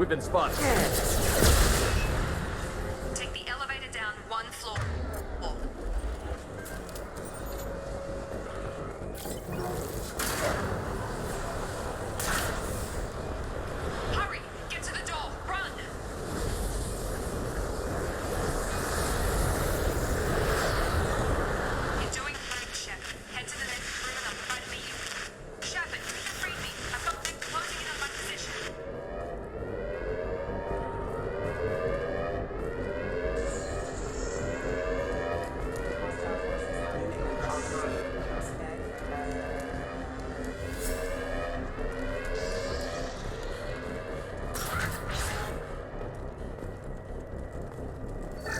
We've been spotted. Take the elevator down one floor. Hurry! Get to the door! Run! You're doing fine, Shep. Head to the next room and I'll try to meet you. Shepard, you can read me. I've got them closing in on my position.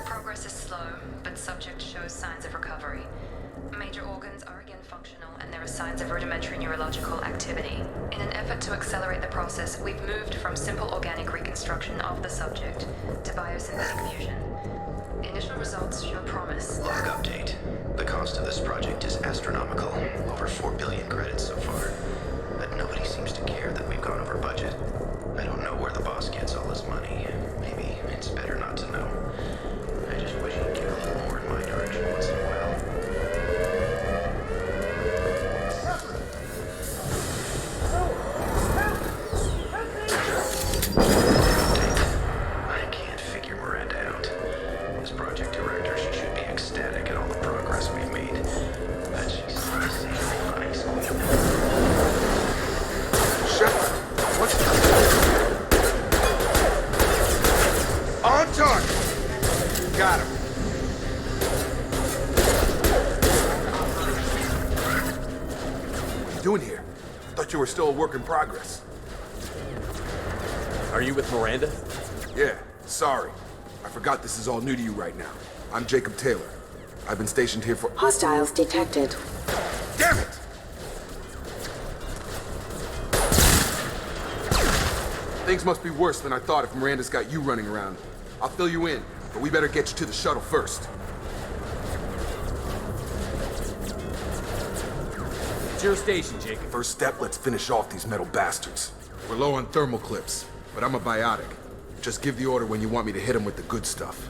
Progress is slow, but subject shows signs of recovery. Major organs are again functional, and there are signs of rudimentary neurological activity. In an effort to accelerate the process, we've moved from simple organic reconstruction of the subject to biosynthetic fusion. Initial results show promise. Log update. The cost of this project is astronomical. Over 4 billion credits so far. But nobody seems to care that we've gone over budget. I don't know where the boss gets all his money. Maybe it's better not to know. I just wish he'd give a little more in my direction once in a while. I can't figure Miranda out. This project director should be ecstatic at all the progress we've made. But she's still the same high school. Shepard, what's on target! Got him. What are you doing here? I thought you were still a work in progress. Are you with Miranda? Yeah, sorry. I forgot this is all new to you right now. I'm Jacob Taylor. I've been stationed here for— Hostiles detected. Damn it! Things must be worse than I thought if Miranda's got you running around. I'll fill you in, but we better get you to the shuttle first. It's your station, Jacob. First step, let's finish off these metal bastards. We're low on thermal clips, but I'm a biotic. Just give the order when you want me to hit them with the good stuff.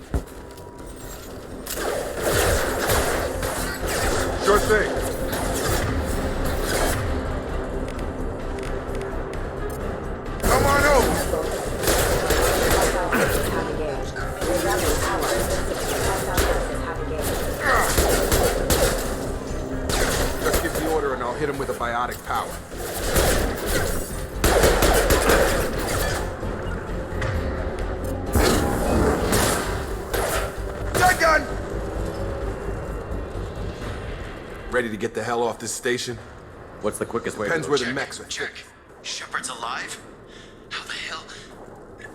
Sure thing. Come on over. Just give the order and I'll hit him with a biotic power. Shotgun! Ready to get the hell off this station? What's the quickest way Depends to where it? the mechs are. Check. Shepard's alive? How the hell?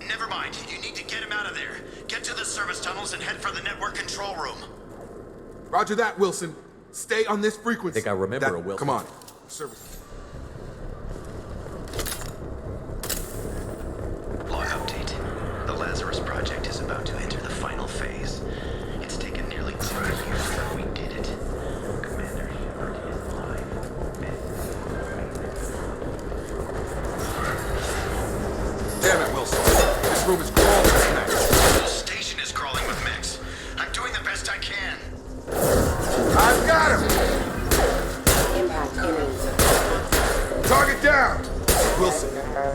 Never mind. You need to get him out of there. Get to the service tunnels and head for the network control room. Roger that, Wilson. Stay on this frequency. I think I remember a Wilson. Come on. Service. Log update. The Lazarus project is about to enter the final phase. It's taken nearly 2 years, but we did it. Commander Shepard is alive. Damn it, Wilson. This room is crawling with mechs. The whole station is crawling with mechs. I'm doing the best I can. I've got him! Impact imminent. Target down! Wilson,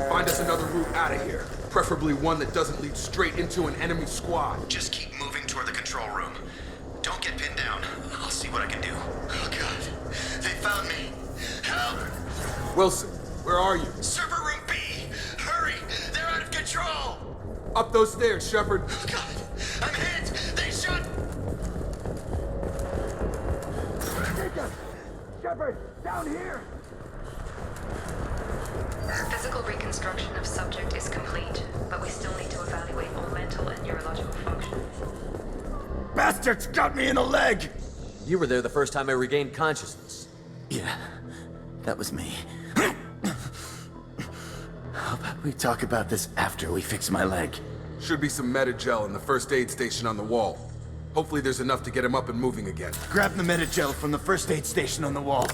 find us another route out of here. Preferably one that doesn't lead straight into an enemy squad. Just keep moving toward the control room. Don't get pinned down. I'll see what I can do. Oh, God. They found me. Help! Wilson, where are you? Server room B! Hurry! They're out of control! Up those stairs, Shepard. Oh, God! I'm hit! They shot... Shepard, down here! Physical reconstruction of subject is complete, but we still need to evaluate all mental and neurological functions. Bastards got me in the leg! You were there the first time I regained consciousness. Yeah, that was me. How about we talk about this after we fix my leg? Should be some Metagel in the first aid station on the wall. Hopefully there's enough to get him up and moving again. Grab the Metagel from the first aid station on the wall.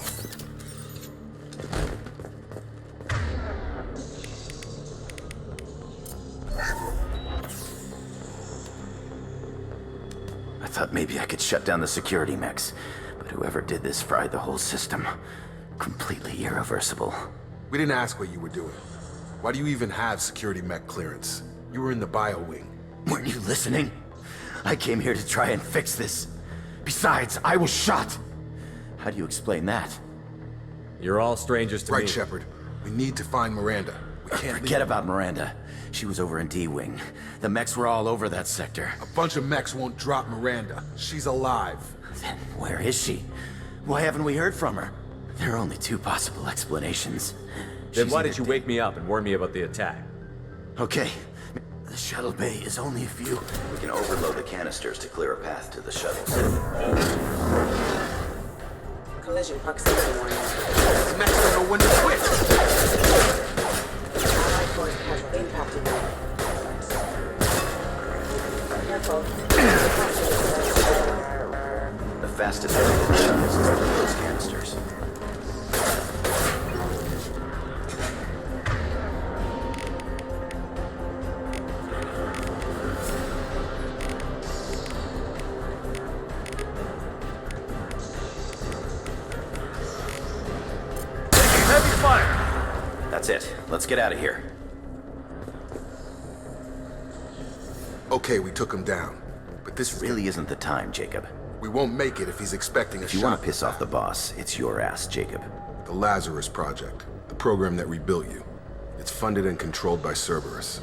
thought maybe I could shut down the security mechs, but whoever did this fried the whole system. Completely irreversible. We didn't ask what you were doing. Why do you even have security mech clearance? You were in the bio wing. Weren't you listening? I came here to try and fix this. Besides, I was shot. How do you explain that? You're all strangers to me. Right, Shepard. We need to find Miranda. We can't Forget about Miranda. She was over in D-Wing. The mechs were all over that sector. A bunch of mechs won't drop Miranda. She's alive. Then where is she? Why haven't we heard from her? There are only two possible explanations. Then She's why either did you dead- wake me up and warn me about the attack? Okay. The shuttle bay is only a few. We can overload the canisters to clear a path to the shuttles. Collision proximity warning. These mechs don't know when to quit. Allied force has impacted you. Careful. The fastest way to the shuttles is through those canisters. Heavy fire! That's it. Let's get out of here. Okay, we took him down. But this Really isn't the time, Jacob. We won't make it if he's expecting a If you want shot. to piss off the boss, it's your ass, Jacob. The Lazarus Project. The program that rebuilt you. It's funded and controlled by Cerberus.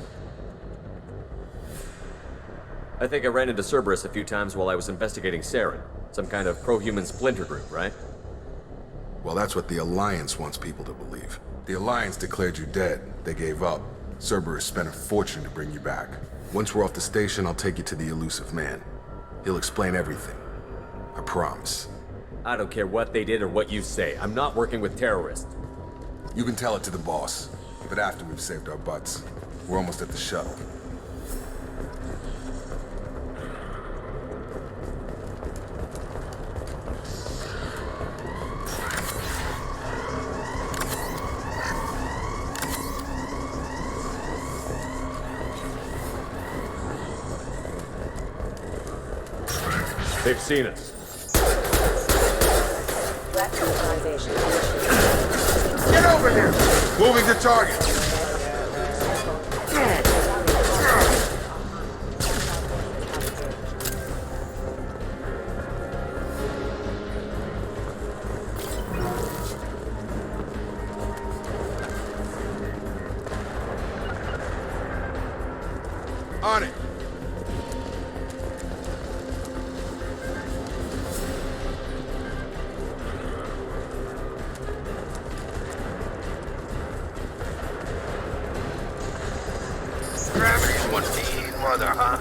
I think I ran into Cerberus a few times while I was investigating Saren. Some kind of pro-human splinter group, right? Well, that's what the Alliance wants people to believe. The Alliance declared you dead. They gave up. Cerberus spent a fortune to bring you back. Once we're off the station, I'll take you to the elusive man. He'll explain everything. I promise. I don't care what they did or what you say. I'm not working with terrorists. You can tell it to the boss, but after we've saved our butts. We're almost at the shuttle. They've seen us. Threat neutralization initiated. Get over here! Moving to target! On it! Gravity's what's the eating mother, huh?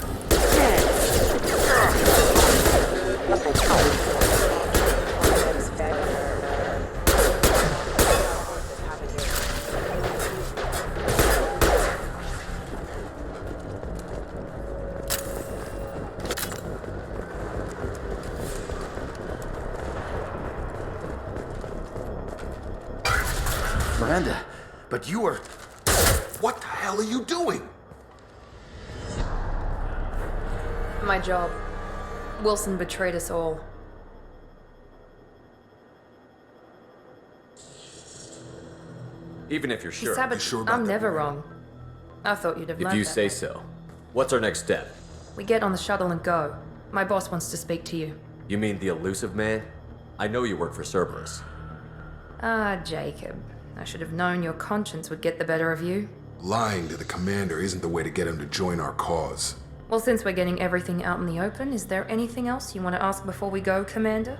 Miranda, but you were... What the hell are you doing? My job. Wilson betrayed us all. Even if you're sure. Sabot- You sure about I'm that, never Miranda? wrong. I thought you'd have If learned you that say by- so. What's our next step? We get on the shuttle and go. My boss wants to speak to you. You mean the elusive man? I know you work for Cerberus. Ah, Jacob. I should have known your conscience would get the better of you. Lying to the commander isn't the way to get him to join our cause. Well, since we're getting everything out in the open, is there anything else you want to ask before we go, Commander?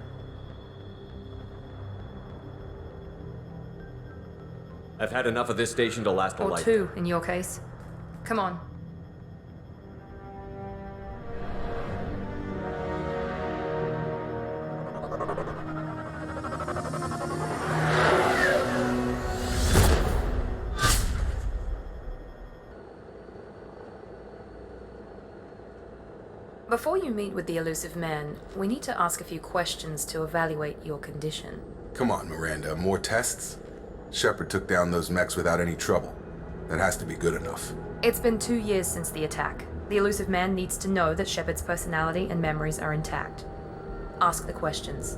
I've had enough of this station to last a Or lifetime. two, in your case. Come on. Before you meet with the elusive man, we need to ask a few questions to evaluate your condition. Come on, Miranda, more tests? Shepard took down those mechs without any trouble. That has to be good enough. It's been 2 years since the attack. The elusive man needs to know that Shepard's personality and memories are intact. Ask the questions.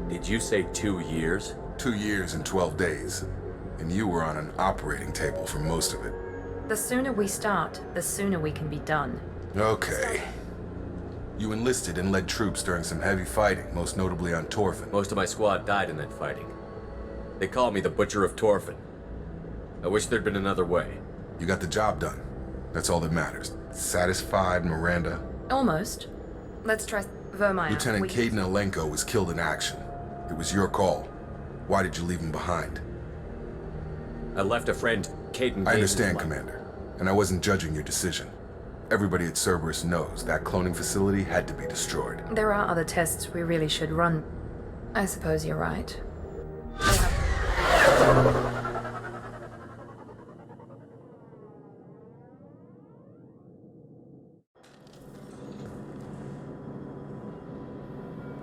Did you say 2 years? 2 years and 12 days. And you were on an operating table for most of it. The sooner we start, the sooner we can be done. Okay. You enlisted and led troops during some heavy fighting, most notably on Torfin. Most of my squad died in that fighting. They call me the Butcher of Torfin. I wish there'd been another way. You got the job done. That's all that matters. Satisfied, Miranda? Almost. Let's try Vermeer. Lieutenant Caden Alenko was killed in action. It was your call. Why did you leave him behind? I left a friend, Caden. I understand, Commander. And I wasn't judging your decision. Everybody at Cerberus knows that cloning facility had to be destroyed. There are other tests we really should run. I suppose you're right.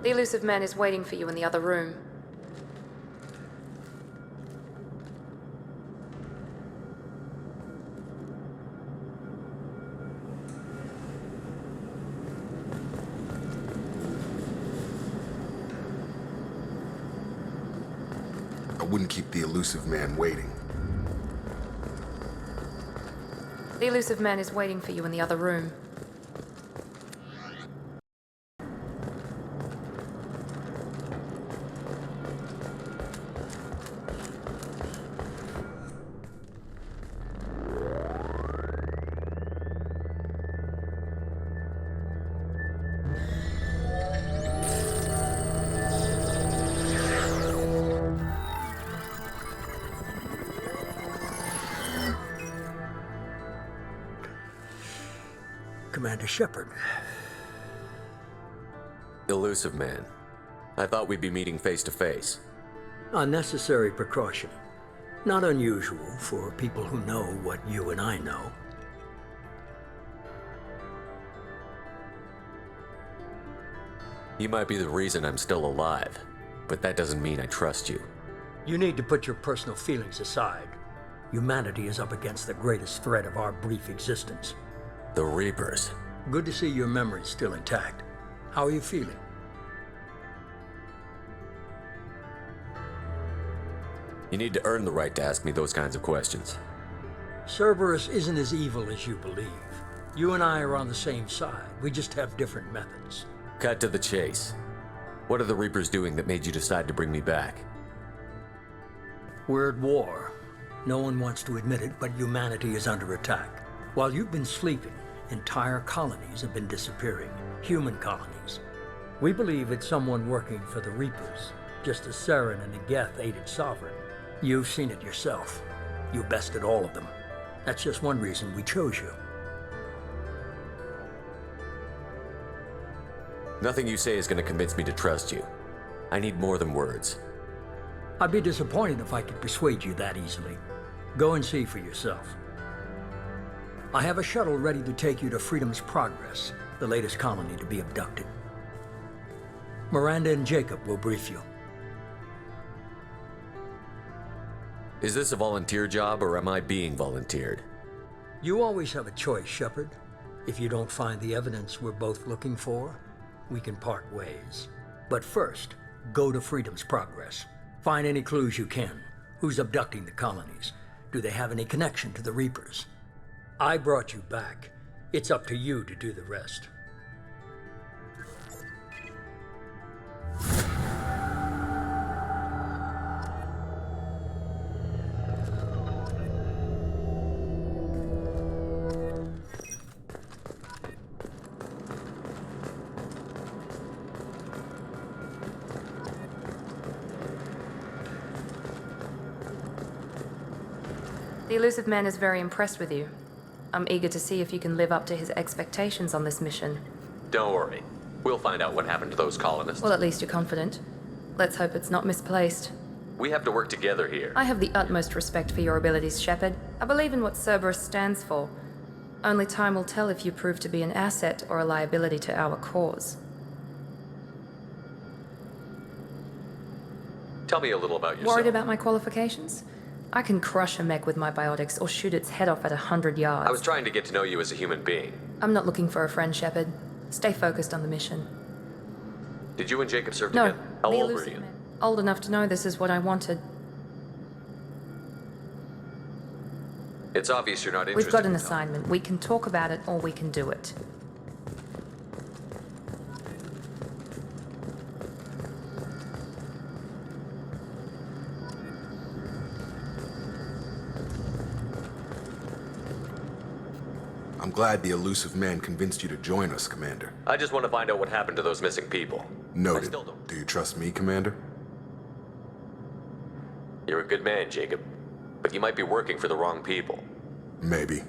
The elusive man is waiting for you in the other room. I wouldn't keep the elusive man waiting. The elusive man is waiting for you in the other room. Commander Shepard. Elusive man. I thought we'd be meeting face to face. Unnecessary precaution. Not unusual for people who know what you and I know. You might be the reason I'm still alive, but that doesn't mean I trust you. You need to put your personal feelings aside. Humanity is up against the greatest threat of our brief existence. The Reapers. Good to see your memory's still intact. How are you feeling? You need to earn the right to ask me those kinds of questions. Cerberus isn't as evil as you believe. You and I are on the same side. We just have different methods. Cut to the chase. What are the Reapers doing that made you decide to bring me back? We're at war. No one wants to admit it, but humanity is under attack. While you've been sleeping, entire colonies have been disappearing. Human colonies. We believe it's someone working for the Reapers, just as Saren and the Geth aided Sovereign. You've seen it yourself. You bested all of them. That's just one reason we chose you. Nothing you say is going to convince me to trust you. I need more than words. I'd be disappointed if I could persuade you that easily. Go and see for yourself. I have a shuttle ready to take you to Freedom's Progress, the latest colony to be abducted. Miranda and Jacob will brief you. Is this a volunteer job, or am I being volunteered? You always have a choice, Shepard. If you don't find the evidence we're both looking for, we can part ways. But first, go to Freedom's Progress. Find any clues you can. Who's abducting the colonies? Do they have any connection to the Reapers? I brought you back. It's up to you to do the rest. The elusive man is very impressed with you. I'm eager to see if you can live up to his expectations on this mission. Don't worry. We'll find out what happened to those colonists. Well, at least you're confident. Let's hope it's not misplaced. We have to work together here. I have the utmost respect for your abilities, Shepard. I believe in what Cerberus stands for. Only time will tell if you prove to be an asset or a liability to our cause. Tell me a little about yourself. Worried about my qualifications? I can crush a mech with my biotics or shoot its head off at 100 yards. I was trying to get to know you as a human being. I'm not looking for a friend, Shepard. Stay focused on the mission. Did you and Jacob serve No, together? How the old were elusive you? man. Old enough to know this is what I wanted. It's obvious you're not interested. We've got an in help. assignment. We can talk about it or we can do it. I'm glad the elusive man convinced you to join us, Commander. I just want to find out what happened to those missing people. I Noted. still don't. Do you trust me, Commander? You're a good man, Jacob. But you might be working for the wrong people. Maybe.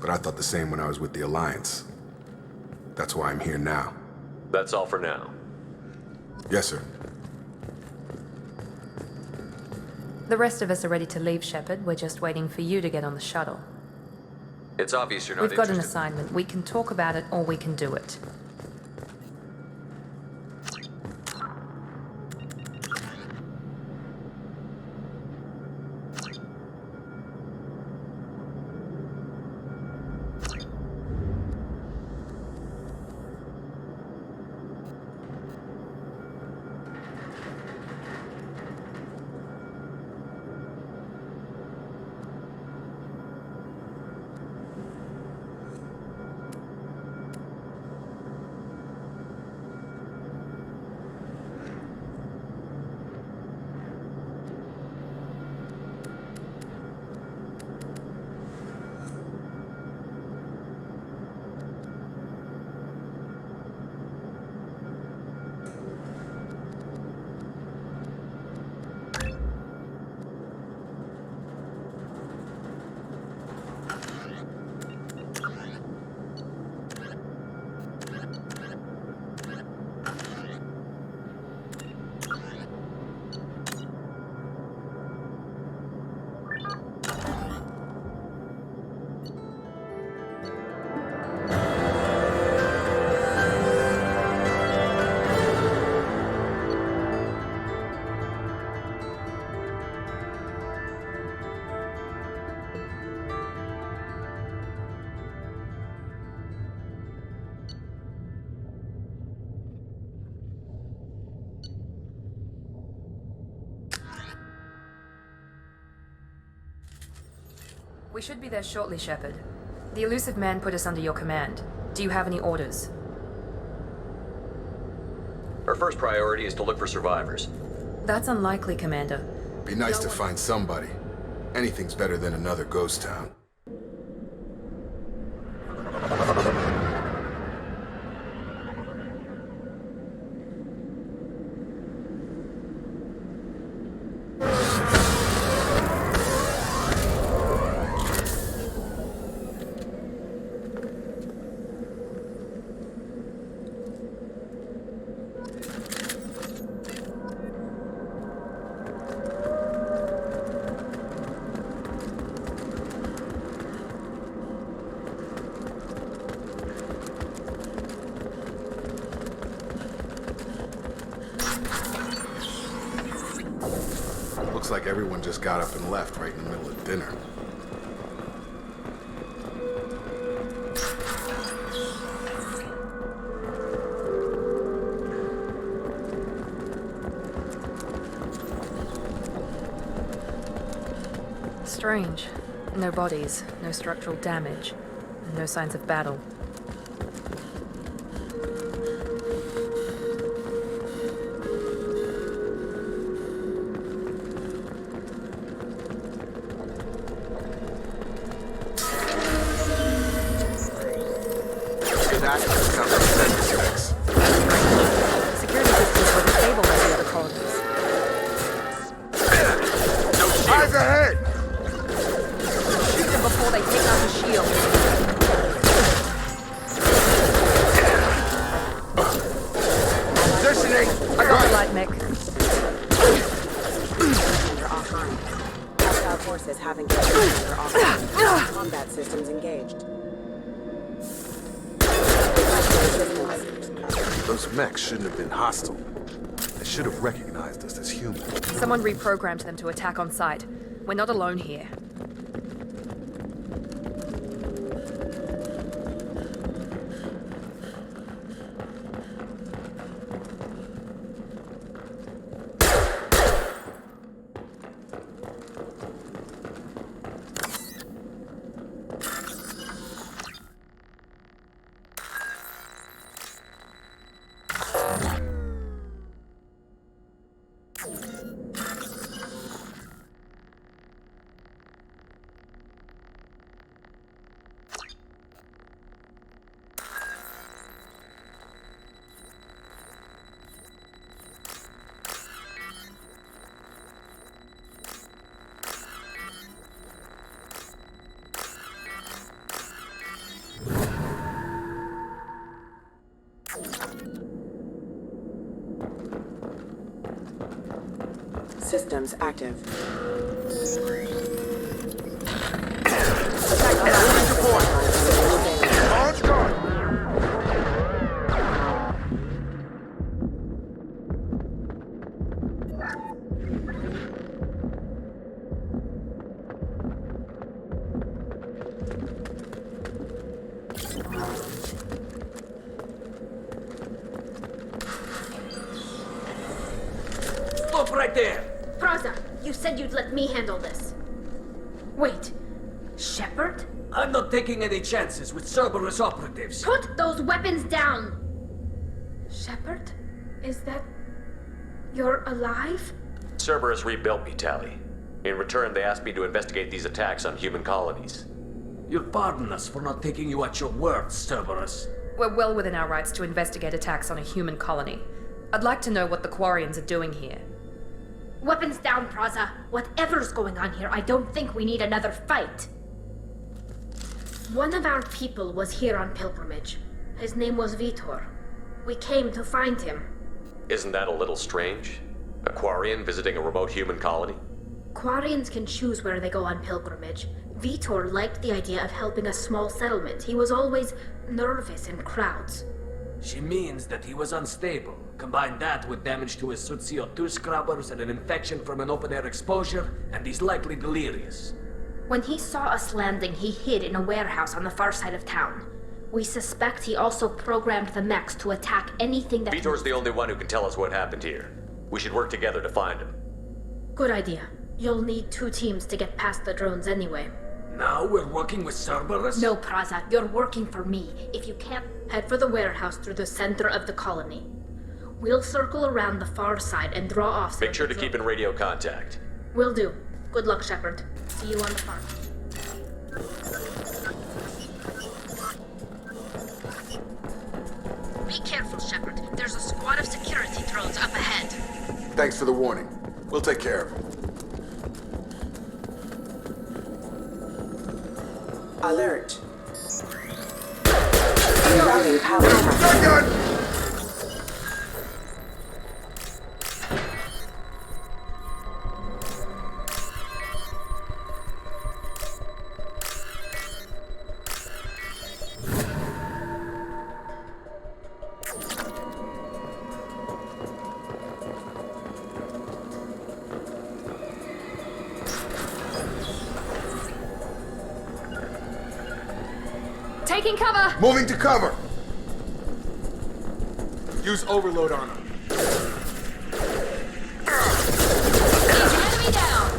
But I thought the same when I was with the Alliance. That's why I'm here now. That's all for now. Yes, sir. The rest of us are ready to leave, Shepard. We're just waiting for you to get on the shuttle. It's obvious you're not We've got an interested. assignment. We can talk about it or we can do it. We should be there shortly, Shepard. The elusive man put us under your command. Do you have any orders? Our first priority is to look for survivors. That's unlikely, Commander. Be nice to find somebody. Anything's better than another ghost town. Looks like everyone just got up and left right in the middle of dinner. Strange. No bodies, no structural damage, and no signs of battle. Good access comes from sensor specs. Security systems were disabled by the other colonies. Eyes ahead! Shoot them before they take out the shield. Positioning! I got the light mech. Commander offline. Hostile forces have engaged. Commander offline. Combat systems engaged. Those mechs shouldn't have been hostile. They should have recognized us as human. Someone reprogrammed them to attack on sight. We're not alone here. Systems active. Stop right there! Praza, you said you'd let me handle this. Wait, Shepard? I'm not taking any chances with Cerberus operatives. Put those weapons down! Shepard? Is that... You're alive? Cerberus rebuilt me, Tally. In return, they asked me to investigate these attacks on human colonies. You'll pardon us for not taking you at your word, Cerberus. We're well within our rights to investigate attacks on a human colony. I'd like to know what the Quarians are doing here. Weapons down, Praza. Whatever's going on here, I don't think we need another fight. One of our people was here on pilgrimage. His name was Vitor. We came to find him. Isn't that a little strange? A Quarian visiting a remote human colony? Quarians can choose where they go on pilgrimage. Vitor liked the idea of helping a small settlement. He was always nervous in crowds. She means that he was unstable. Combine that with damage to his suit CO2 scrubbers and an infection from an open-air exposure, and he's likely delirious. When he saw us landing, he hid in a warehouse on the far side of town. We suspect he also programmed the mechs to attack anything that... Vitor's the only one who can tell us what happened here. We should work together to find him. Good idea. You'll need 2 teams to get past the drones anyway. Now we're working with Cerberus? No, Praza, you're working for me. If you can't, head for the warehouse through the center of the colony. We'll circle around the far side and draw off... Make sure to keep in radio contact. Will do. Good luck, Shepard. See you on the farm. Be careful, Shepard. There's a squad of security drones up ahead. Thanks for the warning. We'll take care of it. Alert. Rerouting power traffic. Taking cover! Moving to cover! Use overload on them. Enemy down!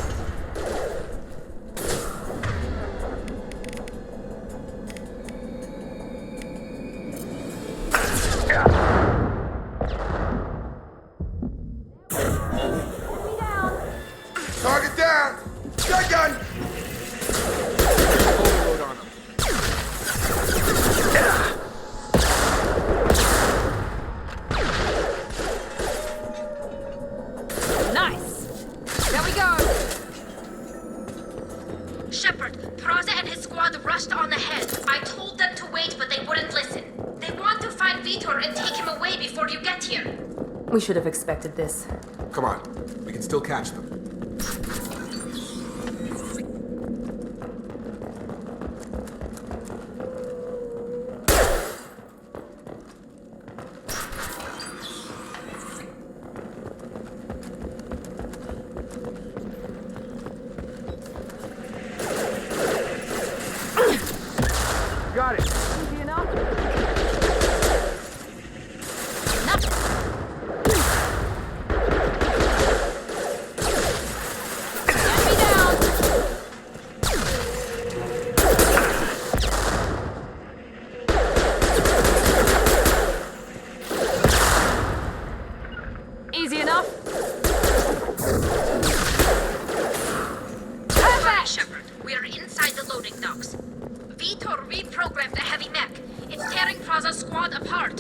Target down! Shotgun! Overload on them. Nice! There we go! Shepard, Praza and his squad rushed on ahead. I told them to wait, but they wouldn't listen. They want to find Vitor and take him away before you get here. We should have expected this. Come on, we can still catch them.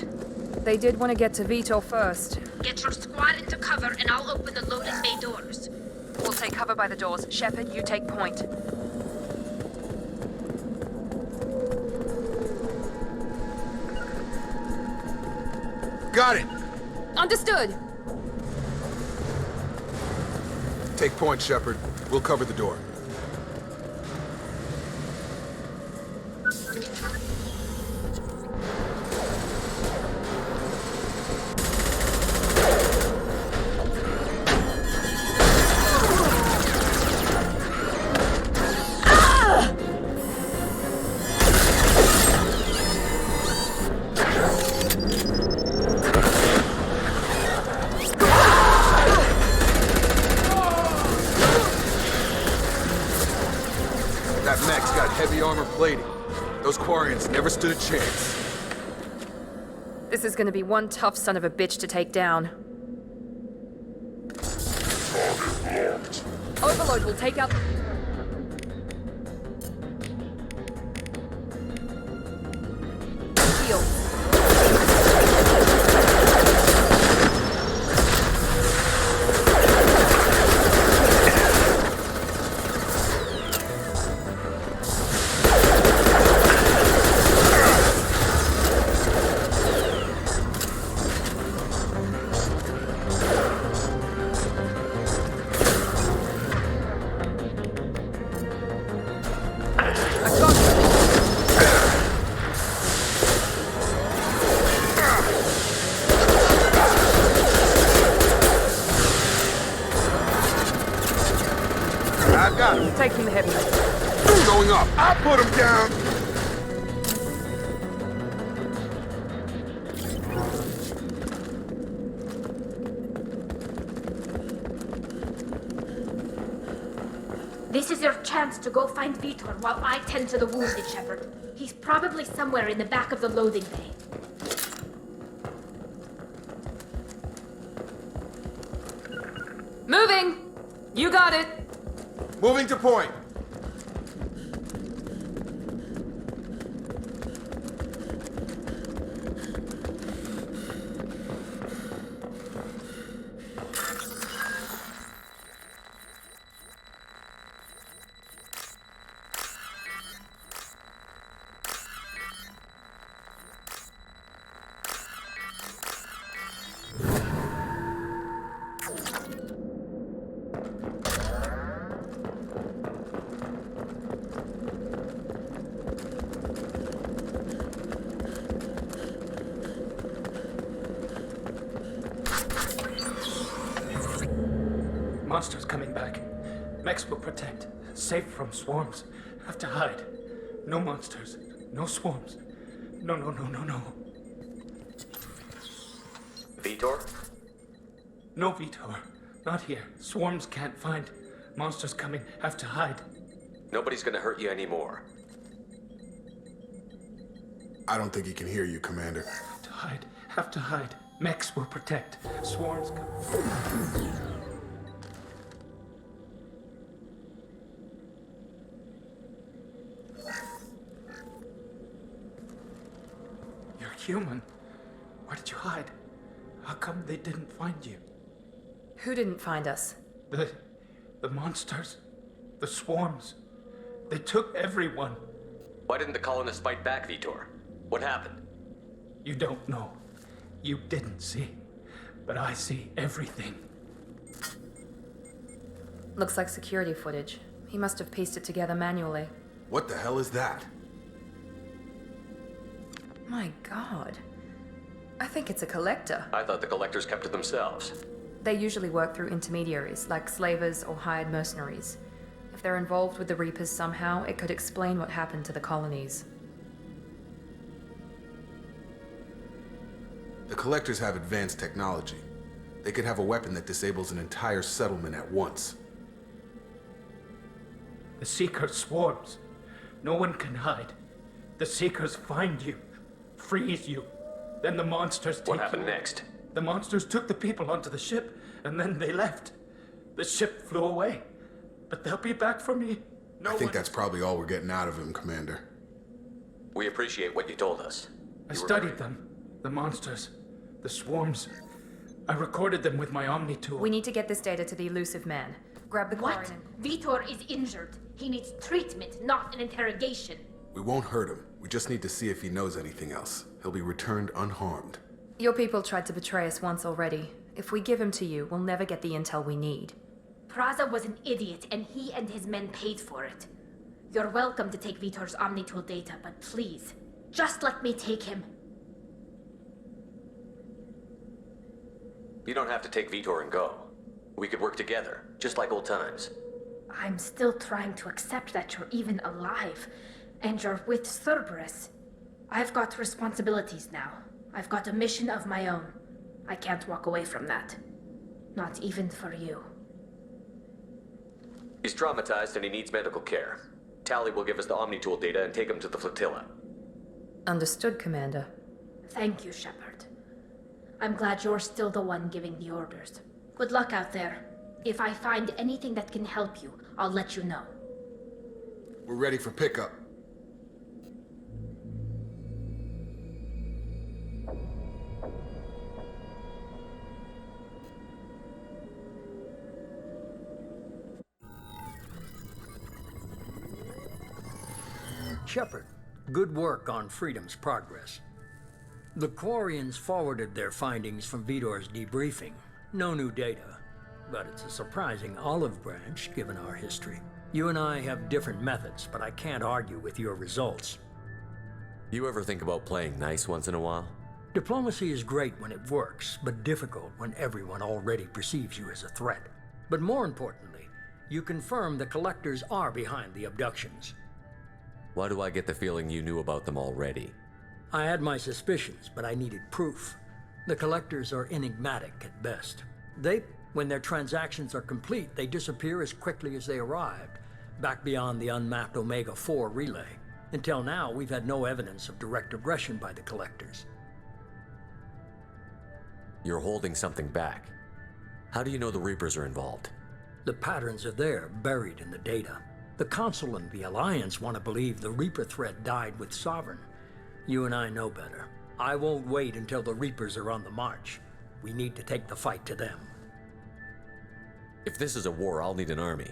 happened? They did want to get to Vitor first. Get your squad into cover and I'll open the loading bay doors. We'll take cover by the doors. Shepard, you take point. Got it! Understood. Take point, Shepard. We'll cover the door. That mech's got heavy armor plating. Those Quarians never stood a chance. This is gonna be one tough son of a bitch to take down. Overload will take out... Shields. I've got him. Taking the heavy. Going up. I'll put him down. This is your chance to go find Vitor while I tend to the wounded, Shepard. He's probably somewhere in the back of the loading bay. Moving! You got it! Moving to point. Monsters coming back. Mechs will protect. Safe from swarms. Have to hide. No monsters. No swarms. No. Vitor? No Vitor. Not here. Swarms can't find. Monsters coming. Have to hide. Nobody's gonna hurt you anymore. I don't think he can hear you, Commander. Have to hide. Have to hide. Mechs will protect. Swarms come. You're human. Where did you hide? How come they didn't find you? Who didn't find us? The monsters. The swarms. They took everyone. Why didn't the colonists fight back, Vitor? What happened? You don't know. You didn't see. But I see everything. Looks like security footage. He must have pieced it together manually. What the hell is that? My god. I think it's a collector. I thought the collectors kept to themselves. They usually work through intermediaries, like slavers or hired mercenaries. If they're involved with the Reapers somehow, it could explain what happened to the colonies. The collectors have advanced technology. They could have a weapon that disables an entire settlement at once. The Seeker swarms. No one can hide. The Seekers find you, freeze you. Then the monsters take What happened you. next? The monsters took the people onto the ship, and then they left. The ship flew away. But they'll be back for me. I think that's probably all we're getting out of him, Commander. We appreciate what you told us. I You were studied very- them. The monsters. The swarms. I recorded them with my Omni tool. We need to get this data to the elusive man. Grab the car What? and... Vitor is injured. He needs treatment, not an interrogation. We won't hurt him. We just need to see if he knows anything else. He'll be returned unharmed. Your people tried to betray us once already. If we give him to you, we'll never get the intel we need. Praza was an idiot, and he and his men paid for it. You're welcome to take Vitor's Omnitool data, but please, just let me take him. You don't have to take Vitor and go. We could work together, just like old times. I'm still trying to accept that you're even alive, and you're with Cerberus. I've got responsibilities now. I've got a mission of my own. I can't walk away from that. Not even for you. He's traumatized and he needs medical care. Tally will give us the Omnitool data and take him to the flotilla. Understood, Commander. Thank you, Shepard. I'm glad you're still the one giving the orders. Good luck out there. If I find anything that can help you, I'll let you know. We're ready for pickup. Shepard, good work on Freedom's progress. The Quarians forwarded their findings from Vitor's debriefing. No new data, but it's a surprising olive branch given our history. You and I have different methods, but I can't argue with your results. You ever think about playing nice once in a while? Diplomacy is great when it works, but difficult when everyone already perceives you as a threat. But more importantly, you confirm the Collectors are behind the abductions. Why do I get the feeling you knew about them already? I had my suspicions, but I needed proof. The Collectors are enigmatic at best. When their transactions are complete, they disappear as quickly as they arrived, back beyond the unmapped Omega-4 relay. Until now, we've had no evidence of direct aggression by the Collectors. You're holding something back. How do you know the Reapers are involved? The patterns are there, buried in the data. The Council and the Alliance want to believe the Reaper threat died with Sovereign. You and I know better. I won't wait until the Reapers are on the march. We need to take the fight to them. If this is a war, I'll need an army.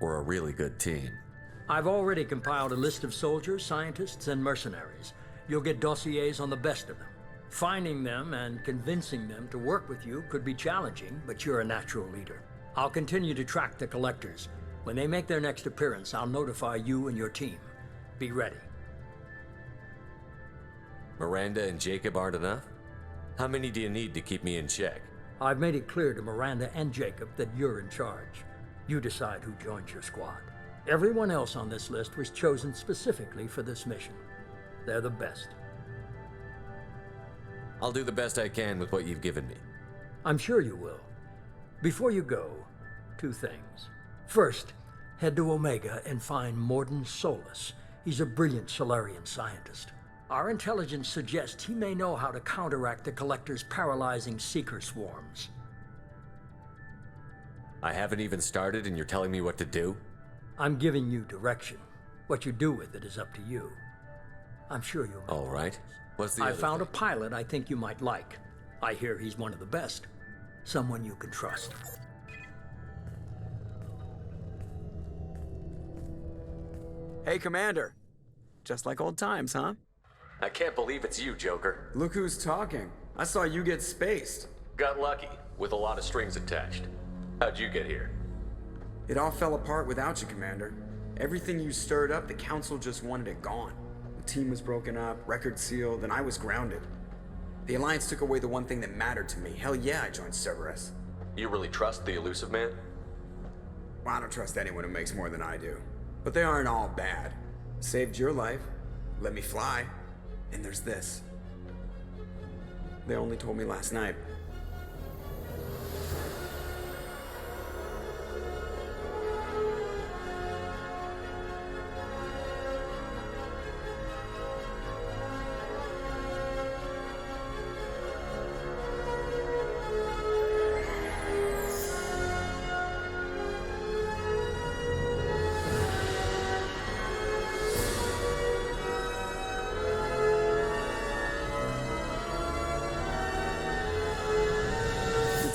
Or a really good team. I've already compiled a list of soldiers, scientists, and mercenaries. You'll get dossiers on the best of them. Finding them and convincing them to work with you could be challenging, but you're a natural leader. I'll continue to track the Collectors. When they make their next appearance, I'll notify you and your team. Be ready. Miranda and Jacob aren't enough? How many do you need to keep me in check? I've made it clear to Miranda and Jacob that you're in charge. You decide who joins your squad. Everyone else on this list was chosen specifically for this mission. They're the best. I'll do the best I can with what you've given me. I'm sure you will. Before you go, 2 things. First, head to Omega and find Morden Solus. He's a brilliant Solarian scientist. Our intelligence suggests he may know how to counteract the Collector's paralyzing Seeker swarms. I haven't even started and you're telling me what to do? I'm giving you direction. What you do with it is up to you. I'm sure you'll... All right. What's the I other found a thing? pilot I think you might like. I hear he's one of the best. Someone you can trust. Hey, Commander. Just like old times, huh? I can't believe it's you, Joker. Look who's talking. I saw you get spaced. Got lucky, with a lot of strings attached. How'd you get here? It all fell apart without you, Commander. Everything you stirred up, the Council just wanted it gone. The team was broken up, record sealed, and I was grounded. The Alliance took away the one thing that mattered to me. Hell yeah, I joined Cerberus. You really trust the elusive man? Well, I don't trust anyone who makes more than I do. But they aren't all bad. Saved your life, let me fly, and there's this. They only told me last night.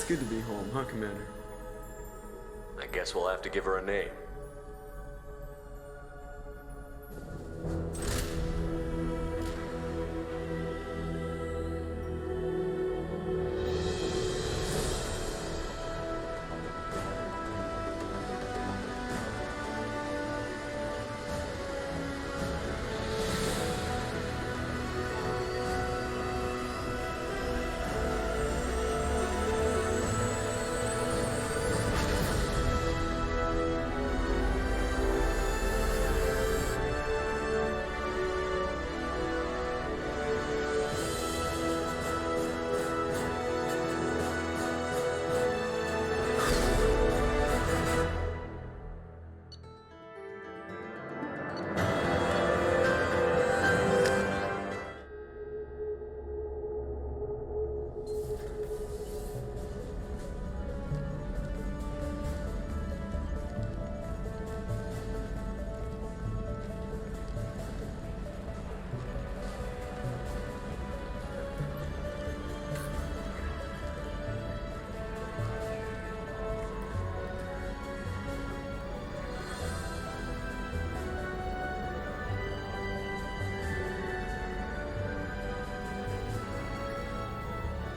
good to be home, huh, Commander? I guess we'll have to give her a name.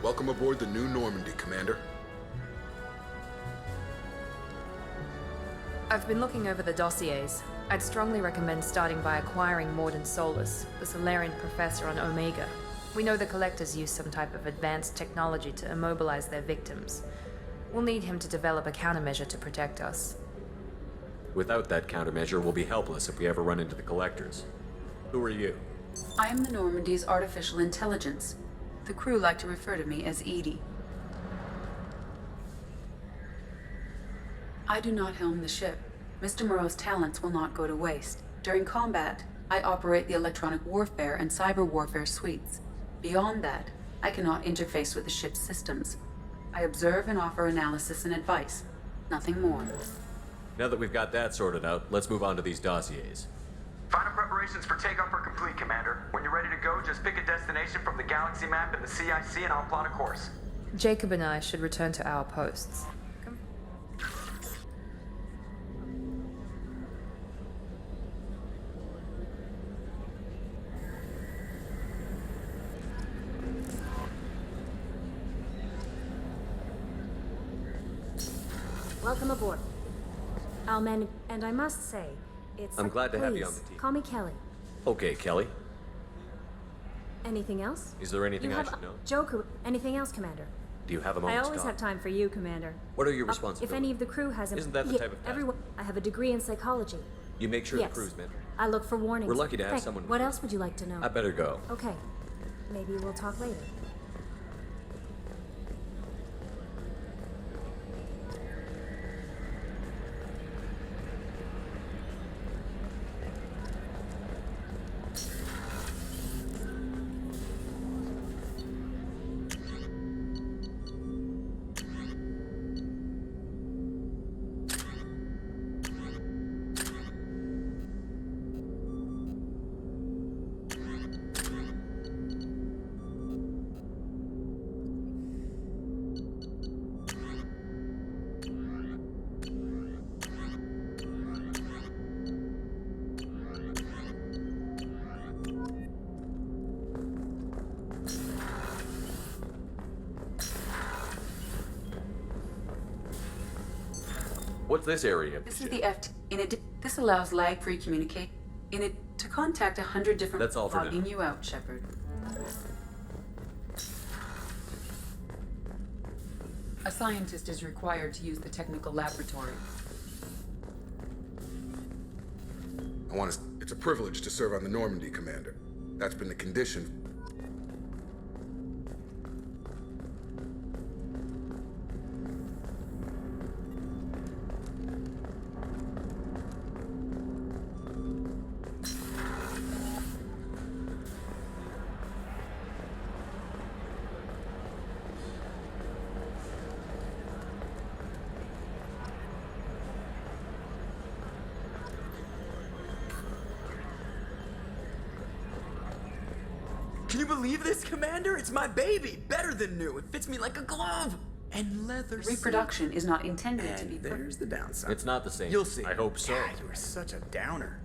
Welcome aboard the New Normandy, Commander. I've been looking over the dossiers. I'd strongly recommend starting by acquiring Morden Solus, the Solarian professor on Omega. We know the Collectors use some type of advanced technology to immobilize their victims. We'll need him to develop a countermeasure to protect us. Without that countermeasure, we'll be helpless if we ever run into the Collectors. Who are you? I am the Normandy's artificial intelligence. The crew like to refer to me as Edie. I do not helm the ship. Mr. Moreau's talents will not go to waste. During combat, I operate the electronic warfare and cyber warfare suites. Beyond that, I cannot interface with the ship's systems. I observe and offer analysis and advice. Nothing more. Now that we've got that sorted out, let's move on to these dossiers. Final preparations for takeoff are complete, Commander. When you're ready to go, just pick a destination from the galaxy map in the CIC and I'll plot a course. Jacob and I should return to our posts. Welcome aboard. And I must say, I'm glad to have you on the team. Call me Kelly. Okay, Kelly. Anything else? Is there anything I should know? Joker. Anything else, Commander? Do you have a I moment to always talk? have time for you, Commander. What are your responsibilities? If any of the crew has Isn't that the type of task? everyone. I have a degree in psychology. You make sure Yes. the crew's mentored. I look for warnings. We're lucky to have Thank- someone. What else would you like to know? I better go. Okay. Maybe we'll talk later. What's this area? This is the FT. This allows lag-free communicate. To contact 100 different. That's all for now. Logging you out, Shepard. A scientist is required to use the technical laboratory. It's a privilege to serve on the Normandy, Commander. That's been the condition. Can you believe this, Commander? It's my baby! Better than new. It fits me like a glove! And leather Reproduction is not intended to And be... there's the downside. It's not the same. You'll see. I hope so. God, you are such a downer.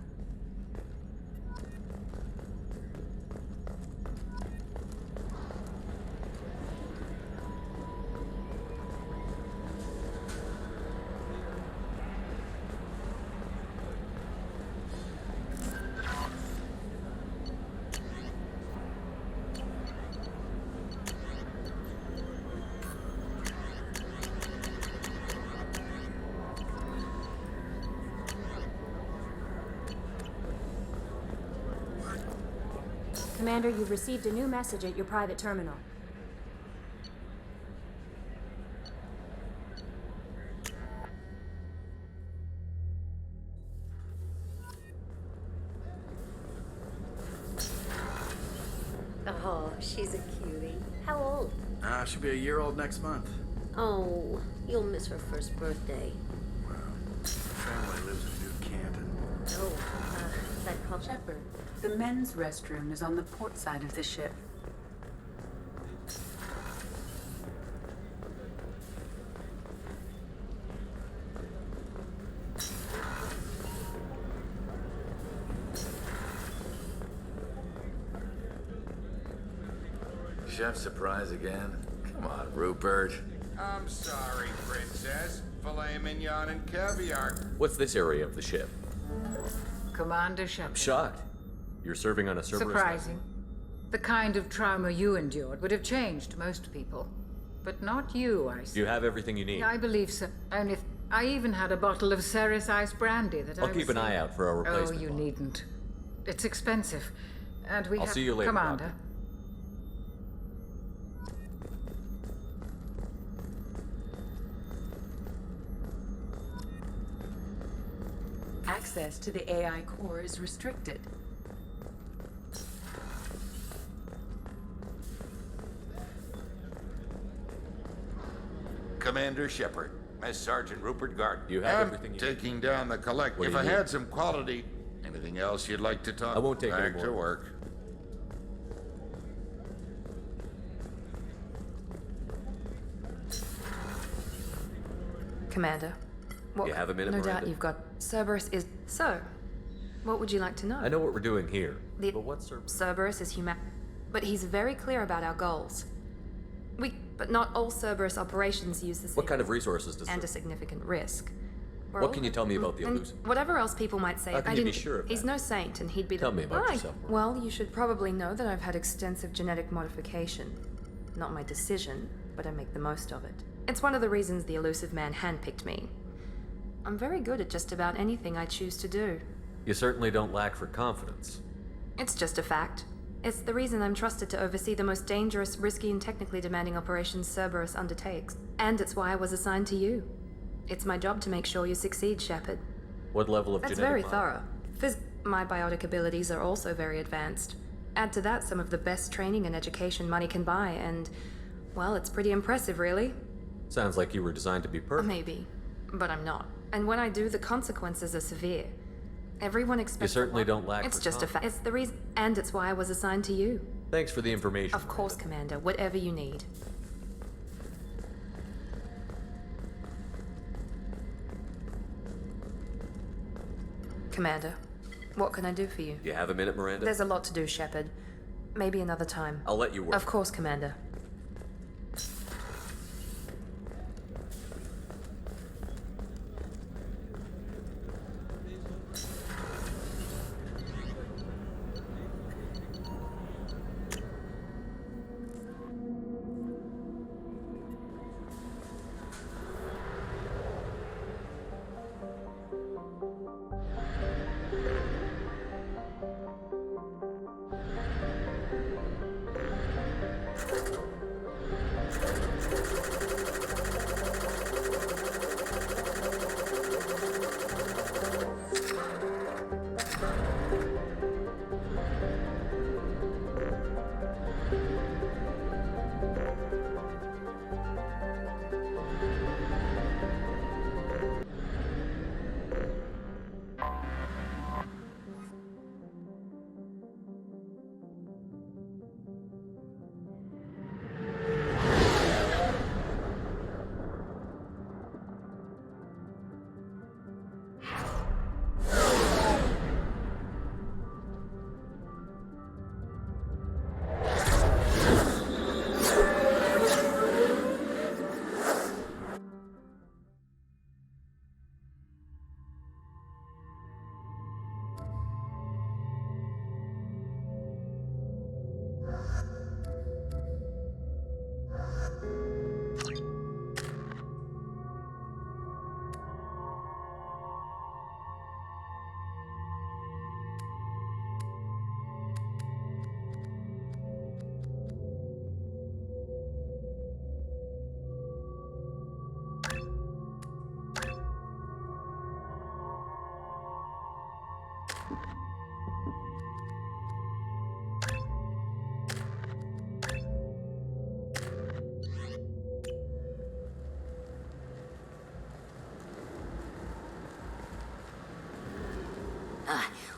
Commander, you've received a new message at your private terminal. Oh, she's a cutie. How old? She'll be a year old next month. Oh, you'll miss her first birthday. Family lives in New Canton. Oh, that called Shepard, the men's restroom is on the port side of the ship. Chef surprise again? Come on, Rupert. I'm sorry, Princess. Filet mignon and caviar. What's this area of the ship? Commander Shepard. I'm shocked. You're serving on a Cerberus. Surprising. The kind of trauma you endured would have changed most people. But not you, I see. Do you have everything you need? I believe so. Only I even had a bottle of Ceres Ice brandy that I'll keep an eye out for a replacement. Oh, you needn't. It's expensive. And we I'll have... see you later, Commander. Doctor. Access to the AI core is restricted. Commander Shepard, as Sergeant Rupert Gardner. You have I'm everything you taking down the collect. What do If you I need? had some quality, anything else you'd like to talk? I won't take any Back more. to work. Commander. What, You have a minute, No doubt Miranda? you've got... Cerberus is... So, what would you like to know? I know what we're doing here. The But what's Cerberus? Cerberus is human... But he's very clear about our goals. But not all Cerberus operations use the same... What kind of resources does And a Cerberus... significant risk. We're What all- can you tell me about the and Illusion? Whatever else people might say, How can I you be didn't... sure of He's that? no saint, and he'd be Tell the... me about Right. yourself. Well, you should probably know that I've had extensive genetic modification. Not my decision, but I make the most of it. It's one of the reasons the Elusive Man handpicked me. I'm very good at just about anything I choose to do. You certainly don't lack for confidence. It's just a fact. It's the reason I'm trusted to oversee the most dangerous, risky, and technically demanding operations Cerberus undertakes. And it's why I was assigned to you. It's my job to make sure you succeed, Shepard. What level of That's genetic very mod- thorough. My biotic abilities are also very advanced. Add to that some of the best training and education money can buy, and... Well, it's pretty impressive, really. Sounds like you were designed to be perfect. Maybe. But I'm not. And when I do, the consequences are severe. Everyone expects... You certainly a lot. don't lack It's for just a fact. It's the reason... And it's why I was assigned to you. Thanks for the information. Of course, Commander. Whatever you need. Commander, what can I do for you? You have a minute, Miranda? There's a lot to do, Shepard. Maybe another time. I'll let you work. Of course, Commander.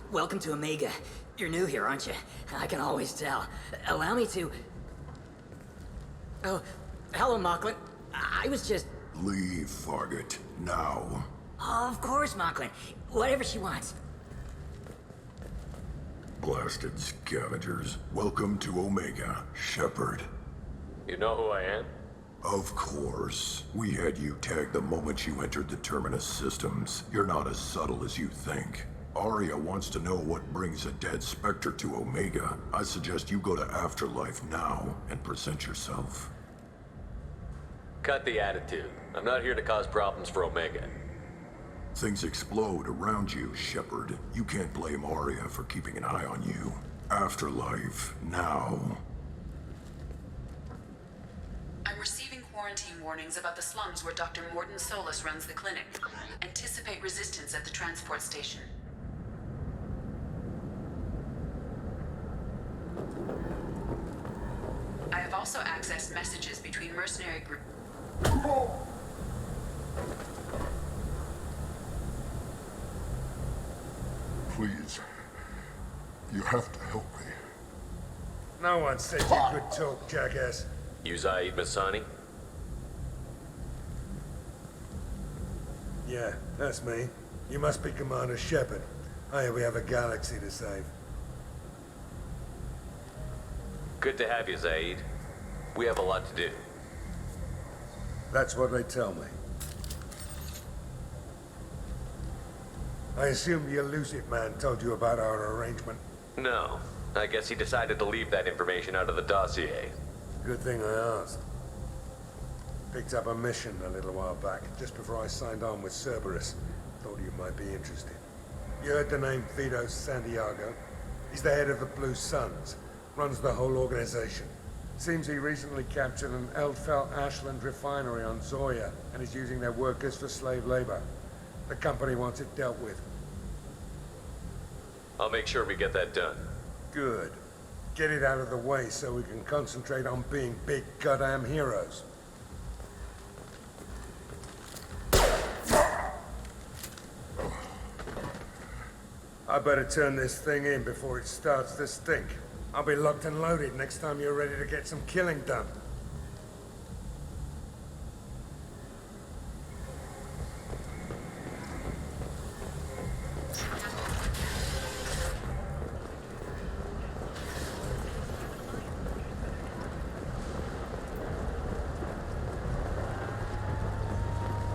Welcome to Omega. You're new here, aren't you? I can always tell. Allow me to... Oh, hello, Mocklin. I was just... Leave, Fargate. Now. Of course, Mocklin. Whatever she wants. Blasted scavengers. Welcome to Omega, Shepard. You know who I am? Of course. We had you tagged the moment you entered the Terminus systems. You're not as subtle as you think. Arya wants to know what brings a dead Spectre to Omega. I suggest you go to Afterlife now and present yourself. Cut the attitude. I'm not here to cause problems for Omega. Things explode around you, Shepard. You can't blame Arya for keeping an eye on you. Afterlife, now. I'm receiving quarantine warnings about the slums where Dr. Morton Solus runs the clinic. Anticipate resistance at the transport station. I have also accessed messages between mercenary groups. Please. You have to help me. No one said you could talk, jackass. You Zaid Masani? Yeah, that's me. You must be Commander Shepard. Oh yeah, we have a galaxy to save. Good to have you, Zaid. We have a lot to do. That's what they tell me. I assume the elusive man told you about our arrangement. No. I guess he decided to leave that information out of the dossier. Good thing I asked. Picked up a mission a little while back, just before I signed on with Cerberus. Thought you might be interested. You heard the name Vito Santiago? He's the head of the Blue Suns. Runs the whole organization. Seems he recently captured an Eldfell Ashland refinery on Zoya and is using their workers for slave labor. The company wants it dealt with. I'll make sure we get that done. Good. Get it out of the way so we can concentrate on being big goddamn heroes. I better turn this thing in before it starts to stink. I'll be locked and loaded next time you're ready to get some killing done.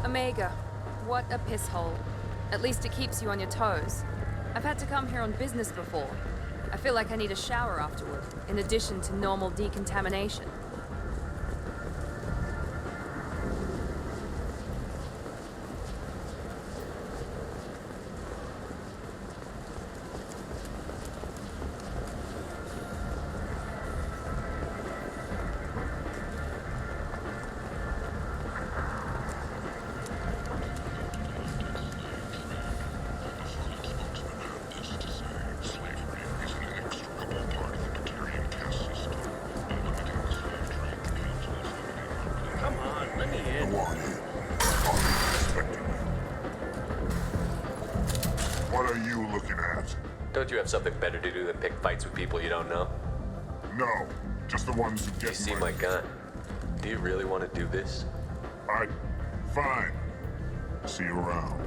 Omega, what a piss hole. At least it keeps you on your toes. I've had to come here on business before. I feel like I need a shower afterward, in addition to normal decontamination. Don't you have something better to do than pick fights with people you don't know? No, just the ones who get You see my gun. Do you really want to do this? Fine. See you around.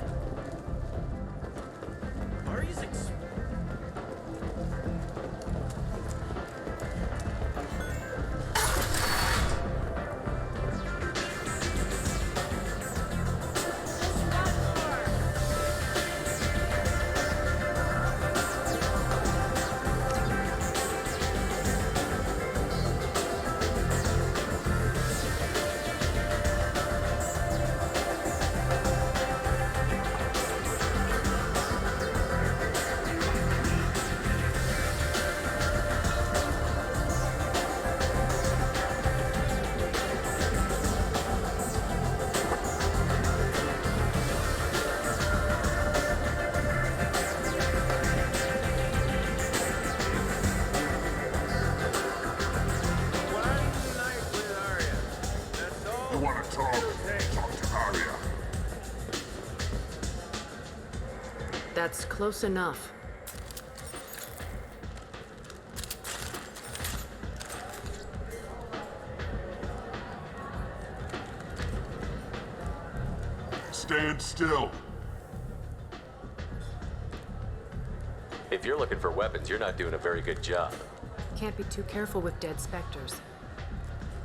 That's close enough. stand still. If you're looking for weapons, you're not doing a very good job. Can't be too careful with dead specters.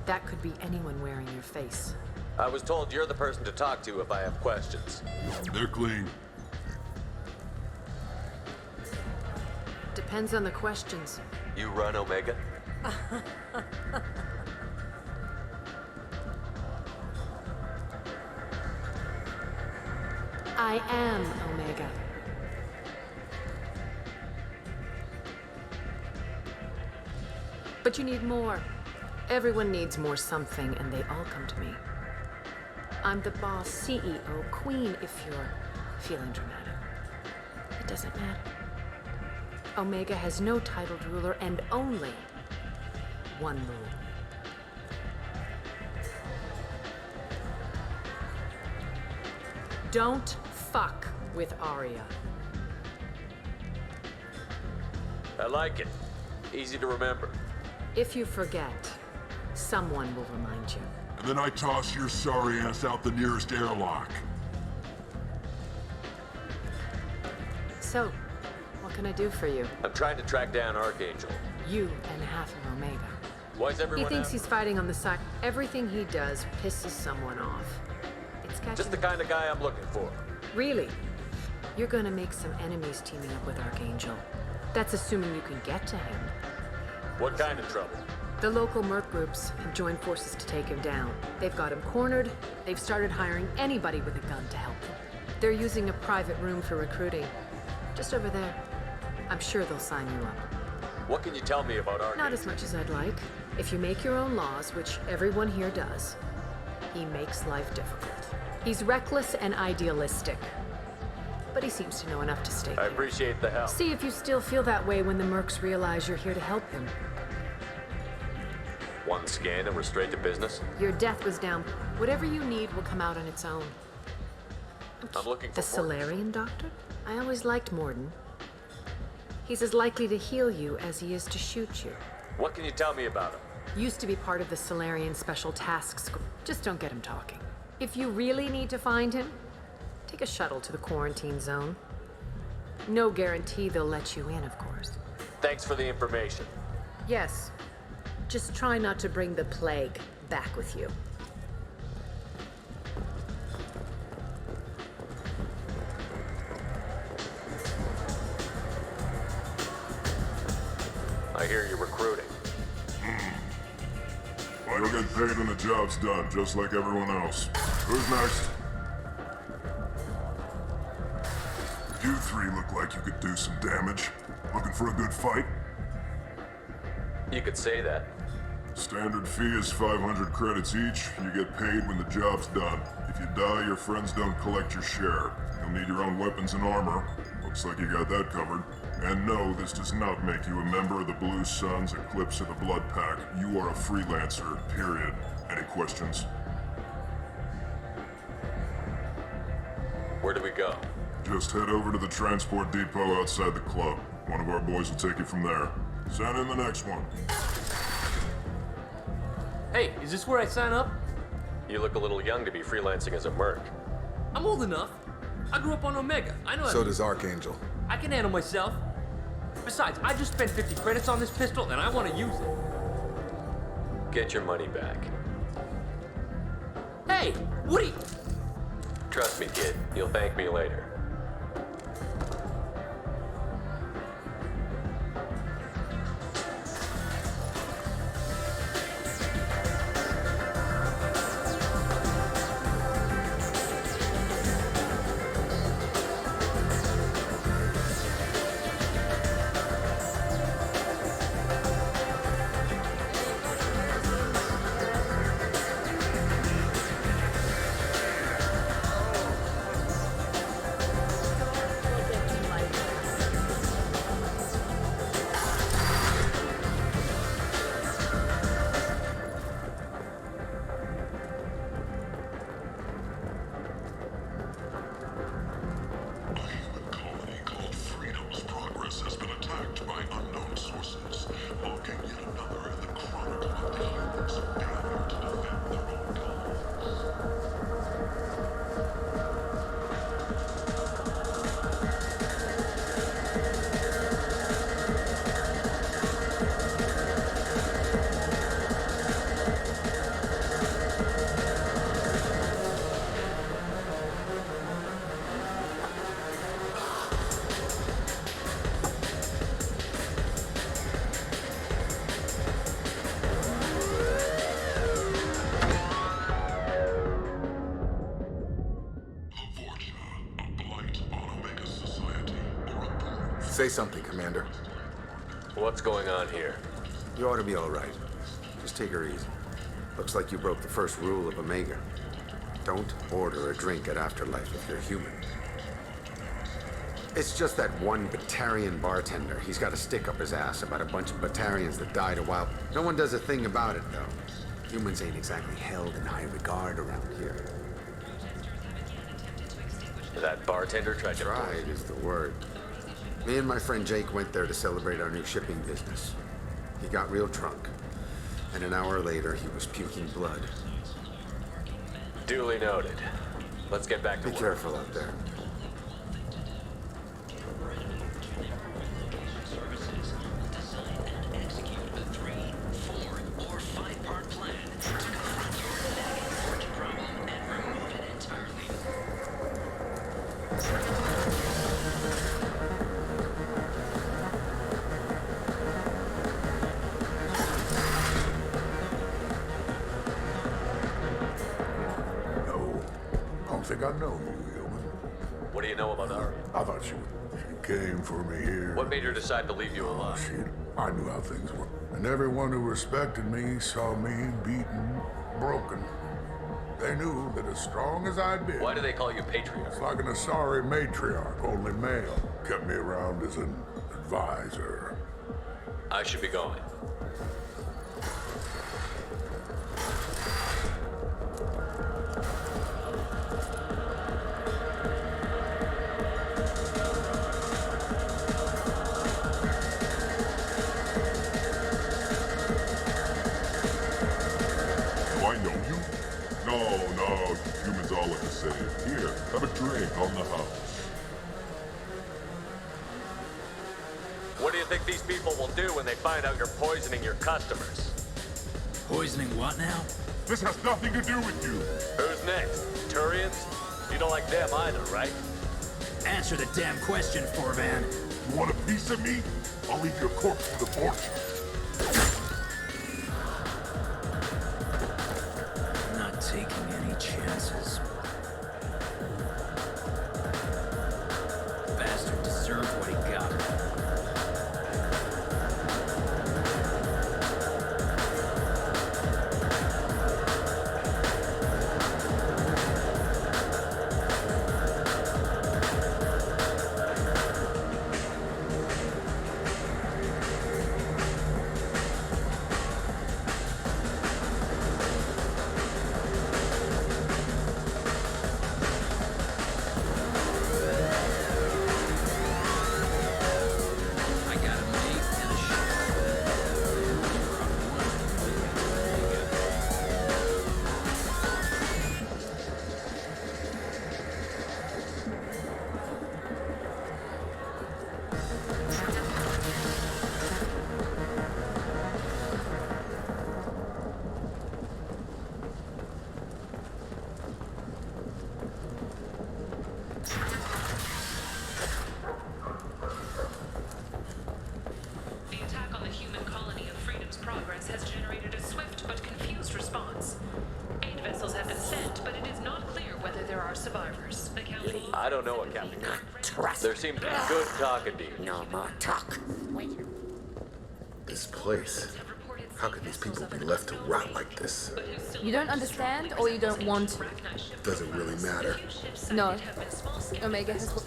That could be anyone wearing your face. I was told you're the person to talk to if I have questions. They're clean. Depends on the questions. You run Omega? I am Omega. But you need more. Everyone needs more something, and they all come to me. I'm the boss, CEO, queen, if you're feeling dramatic. It doesn't matter. Omega has no titled ruler and only one rule. Don't fuck with Arya. I like it. Easy to remember. If you forget, someone will remind you. And then I toss your sorry ass out the nearest airlock. So, what can I do for you? I'm trying to track down Archangel. You and half of Omega. Why is everyone He thinks out? he's fighting on the side. Everything he does pisses someone off. It's catching. Just the kind of guy I'm looking for. Really? You're gonna make some enemies teaming up with Archangel. That's assuming you can get to him. What kind of trouble? The local merc groups have joined forces to take him down. They've got him cornered. They've started hiring anybody with a gun to help them. They're using a private room for recruiting. Just over there. I'm sure they'll sign you up. What can you tell me about Archangel? Not as much as I'd like. If you make your own laws, which everyone here does, he makes life difficult. He's reckless and idealistic. But he seems to know enough to stay I here. appreciate the help. See if you still feel that way when the mercs realize you're here to help him. One scan and we're straight to business? Your death was down. Whatever you need will come out on its own. I'm looking for The Solarian doctor? I always liked Morden. He's as likely to heal you as he is to shoot you. What can you tell me about him? Used to be part of the Solarian Special Tasks Group. Just don't get him talking. If you really need to find him, take a shuttle to the quarantine zone. No guarantee they'll let you in, of course. Thanks for the information. Yes. Just try not to bring the plague back with you. I hear you're recruiting. Well, you'll get paid when the job's done, just like everyone else. Who's next? You three look like you could do some damage. Looking for a good fight? You could say that. Standard fee is 500 credits each. You get paid when the job's done. If you die, your friends don't collect your share. You'll need your own weapons and armor. Looks like you got that covered. And no, this does not make you a member of the Blue Suns, Eclipse, or the Blood Pack. You are a freelancer, period. Any questions? Where do we go? Just head over to the transport depot outside the club. One of our boys will take you from there. Send in the next one. Hey, is this where I sign up? You look a little young to be freelancing as a merc. I'm old enough. I grew up on Omega. I know. So does Archangel. I can handle myself. Besides, I just spent 50 credits on this pistol, and I want to use it. Get your money back. Hey, Woody! Trust me, kid. You'll thank me later. Say something, Commander. What's going on here? You ought to be all right. Just take her easy. Looks like you broke the first rule of Omega. Don't order a drink at Afterlife if you're human. It's just that one Batarian bartender. He's got a stick up his ass about a bunch of Batarians that died a while. No one does a thing about it, though. Humans ain't exactly held in high regard around here. That bartender tried to... Tried is the word. Me and my friend Jake went there to celebrate our new shipping business. He got real drunk. And an hour later, he was puking blood. Duly noted. Let's get back to work. Be careful out there. I know you, human. What do you know about Aria? I thought she came for me here. What made her decide to leave you alive? I knew how things were. And everyone who respected me saw me beaten, broken. They knew that as strong as I'd been... Why do they call you Patriarch? It's like an Asari matriarch, only male. Kept me around as an advisor. I should be going. Have a drink on the house. What do you think these people will do when they find out you're poisoning your customers? Poisoning what now? This has nothing to do with you. Who's next? Turians? You don't like them either, right? Answer the damn question, Forvan. You want a piece of me? I'll leave your corpse with a fortune. I'm not taking any chances. Bastard deserved what he got. I don't know what Captain. There seemed to be good talking to you. No more talk. Wait. This place. How could these people be left to rot like this? You don't understand, or you don't want to? Doesn't really matter. No. Omega has...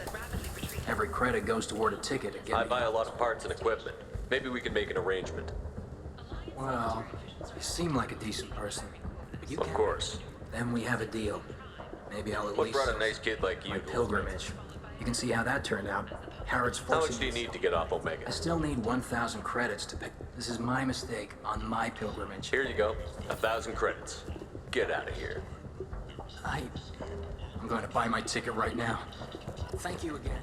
Every credit goes toward a ticket to get I buy a lot of parts and equipment. Maybe we can make an arrangement. Well, you seem like a decent person. But you Of can't. course. Then we have a deal. Maybe I'll at What least... brought a nice kid like you my to pilgrimage. You can see how that turned out. Harrod's How forcing much do you need to get off Omega? I still need 1,000 credits to pick. This is my mistake on my pilgrimage. Here you go. 1,000 credits. Get out of here. I'm going to buy my ticket right now. Thank you again.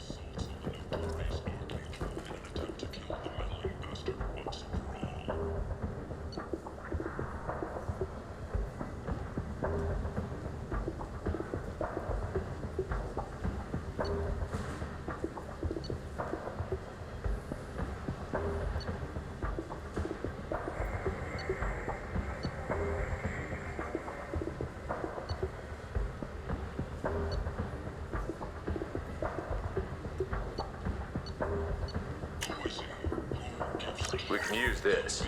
We can use this.